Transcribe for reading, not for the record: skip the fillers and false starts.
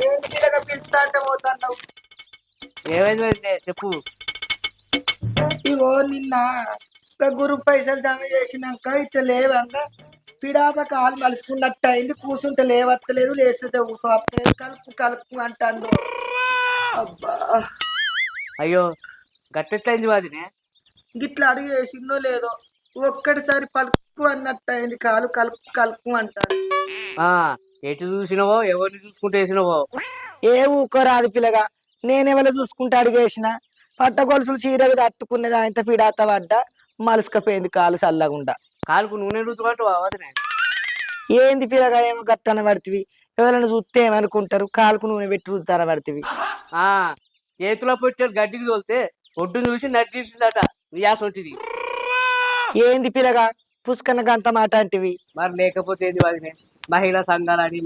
ఏంటి పిల్లగా పిలుస్తా అంటే పోతున్నావు? ఏమైంది వదినే చెప్పు. ఇగో నిన్న గురు పైసలు జమ చేసినాక ఇట్లా లేవంగా పిడాత కాలు మలుసుకున్నట్టు అయింది. కూర్చుంటే లేవత్తలేదు, లేస్తే కూర్చోవట్లేదు. కలుపు కలుపు అంటాను. అబ్బా, అయ్యో గట్టెట్లయింది వదినే? గిట్లా అడిగి వేసిందో లేదో ఒక్కటిసారి పలుకు అన్నట్టు అయింది. కాలు కలుపు కలుపు అంటారు. ఆ ఎటు చూసినవో ఎవరిని చూసుకుంటూ వేసినవో. ఏ ఊకోరాదు పిల్లగా, నేనెవరో చూసుకుంటే అడిగేసిన. పట్ట గొలుసులు చీరగా తట్టుకునేది ఆయన పిడాత పడ్డ మలుసుకపోయింది కాలు చల్లగుండా. కాలుకు నూనె రుద్దుమంటూ వదినే. ఏంది పిల్లగా ఏమో గట్టన పడుతుంది. ఎవరైనా చూస్తే ఏమనుకుంటారు? కాలుకు నూనె పెట్టి రుద్దాన పడుతుంది. ఆ చేతిలో పెట్టారు గడ్డికి తోలితే ఒడ్డును చూసి నడ్డిసిందట నియాస వచ్చింది. ఏంది పిల్లగా పుష్కన గంత మాట అంటివి? మరి లేకపోతే ఏంది వదినే, మహిళా సంఘాలని